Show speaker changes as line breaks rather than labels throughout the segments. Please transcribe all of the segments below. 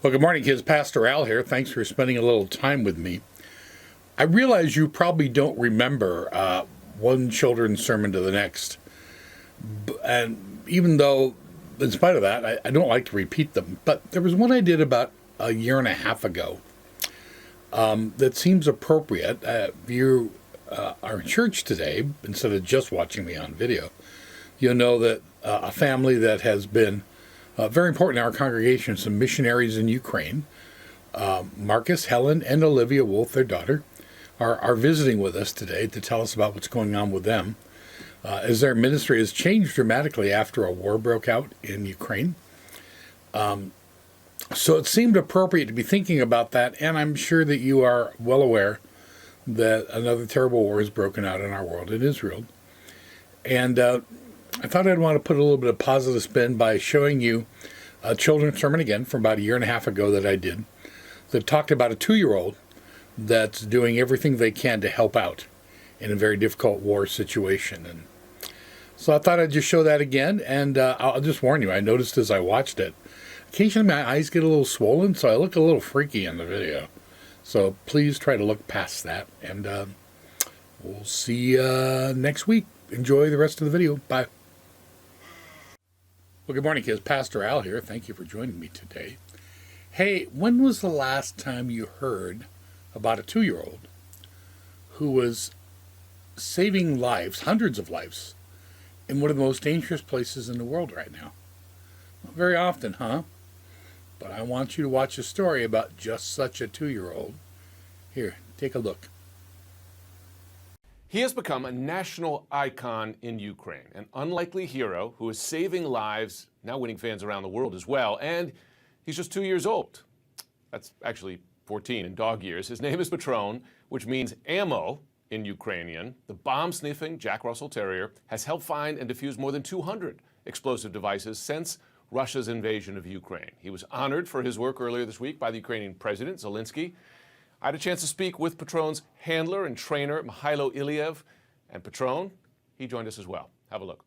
Well, good morning, kids. Pastor Al here. Thanks for spending a little time with me. I realize you probably don't remember one children's sermon to the next. And even though, in spite of that, I don't like to repeat them. But there was one I did about a year and a half ago that seems appropriate. If you are in church today, instead of just watching me on video, you'll know that a family that has been very important in our congregation, some missionaries in Ukraine. Marcus, Helen, and Olivia Wolf, their daughter, are visiting with us today to tell us about what's going on with them, as their ministry has changed dramatically after a war broke out in Ukraine. So it seemed appropriate to be thinking about that, and I'm sure that you are well aware that another terrible war has broken out in our world, in Israel. And I thought I'd want to put a little bit of positive spin by showing you a children's sermon again from about a year and a half ago that I did that talked about a 2-year-old that's doing everything they can to help out in a very difficult war situation. And so I thought I'd just show that again, and I'll just warn you, I noticed as I watched it, occasionally my eyes get a little swollen, so I look a little freaky in the video. So please try to look past that, and we'll see you next week. Enjoy the rest of the video. Bye. Well, good morning, kids. Pastor Al here. Thank you for joining me today. Hey, when was the last time you heard about a 2-year-old who was saving lives, hundreds of lives, in one of the most dangerous places in the world right now? Not very often, huh? But I want you to watch a story about just such a 2-year-old. Here, take a look.
He has become a national icon in Ukraine, an unlikely hero who is saving lives, now winning fans around the world as well, and he's just 2 years old. That's actually 14 in dog years. His name is Patron, which means ammo in Ukrainian. The bomb-sniffing Jack Russell Terrier has helped find and defuse more than 200 explosive devices since Russia's invasion of Ukraine. He was honored for his work earlier this week by the Ukrainian President Zelensky. I had a chance to speak with Patron's handler and trainer, Mikhailo Ilyev, and Patron, he joined us as well. Have a look.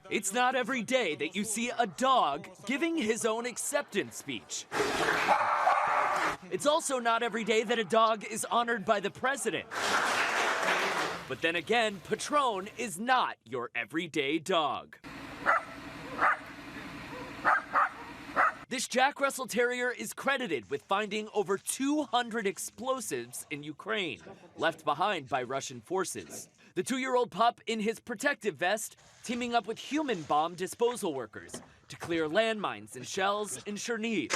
It's not every day that you see a dog giving his own acceptance speech. It's also not every day that a dog is honored by the president. But then again, Patron is not your everyday dog. This Jack Russell Terrier is credited with finding over 200 explosives in Ukraine, left behind by Russian forces. The 2-year-old pup in his protective vest, teaming up with human bomb disposal workers to clear landmines and shells in Chernihiv.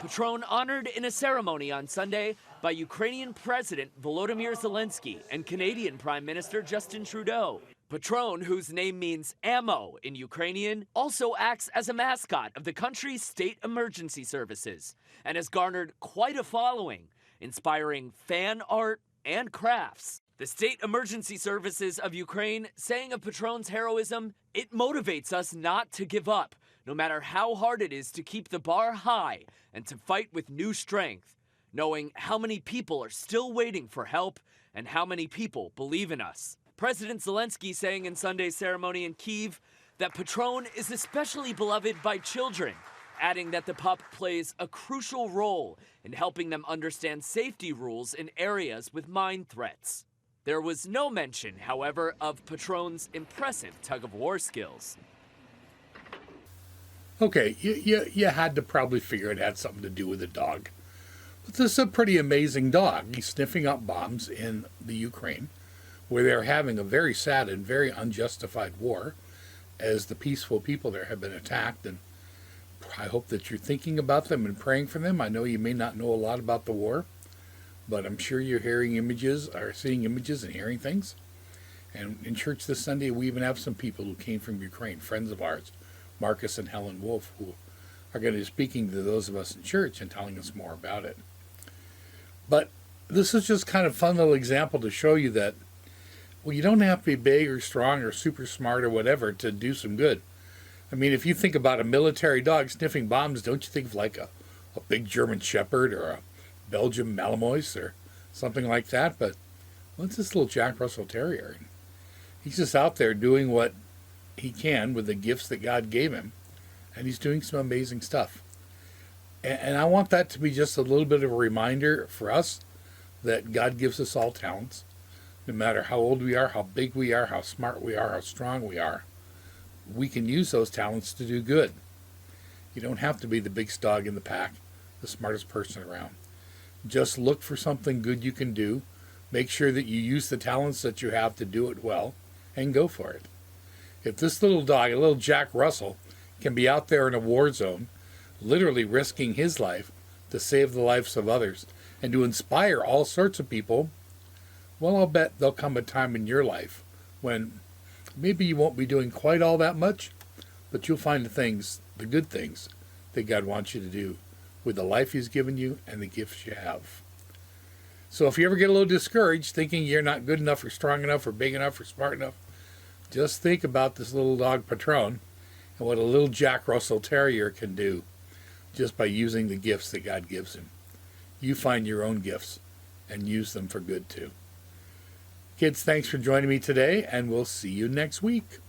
Patron honored in a ceremony on Sunday by Ukrainian President Volodymyr Zelensky and Canadian Prime Minister Justin Trudeau. Patron, whose name means ammo in Ukrainian, also acts as a mascot of the country's state emergency services and has garnered quite a following, inspiring fan art and crafts. The State Emergency Services of Ukraine saying of Patron's heroism, "It motivates us not to give up, no matter how hard it is to keep the bar high and to fight with new strength, knowing how many people are still waiting for help and how many people believe in us." President Zelensky saying in Sunday's ceremony in Kyiv that Patron is especially beloved by children, adding that the pup plays a crucial role in helping them understand safety rules in areas with mine threats. There was no mention, however, of Patron's impressive tug-of-war skills.
Okay, you had to probably figure it had something to do with the dog. But this is a pretty amazing dog. He's sniffing out bombs in the Ukraine, where they're having a very sad and very unjustified war, as the peaceful people there have been attacked. And I hope that you're thinking about them and praying for them. I know you may not know a lot about the war, but I'm sure you're hearing images, or seeing images and hearing things. And in church this Sunday, we even have some people who came from Ukraine, friends of ours, Marcus and Helen Wolf, who are going to be speaking to those of us in church and telling us more about it. But this is just kind of a fun little example to show you that, well, you don't have to be big or strong or super smart or whatever to do some good. I mean, if you think about a military dog sniffing bombs, don't you think of like a big German Shepherd or a Belgian Malinois or something like that? But what's this little Jack Russell Terrier? He's just out there doing what he can with the gifts that God gave him, and he's doing some amazing stuff. And I want that to be just a little bit of a reminder for us that God gives us all talents, no matter how old we are, how big we are, how smart we are, how strong we are. We can use those talents to do good. You don't have to be the biggest dog in the pack, the smartest person around. Just look for something good you can do. Make sure that you use the talents that you have to do it well, and go for it. If this little dog, a little Jack Russell, can be out there in a war zone, literally risking his life to save the lives of others and to inspire all sorts of people, well, I'll bet there'll come a time in your life when maybe you won't be doing quite all that much, but you'll find the good things that God wants you to do with the life he's given you and the gifts you have. So if you ever get a little discouraged thinking you're not good enough or strong enough or big enough or smart enough, just think about this little dog Patron and what a little Jack Russell Terrier can do just by using the gifts that God gives him. You find your own gifts and use them for good too. Kids, thanks for joining me today, and we'll see you next week.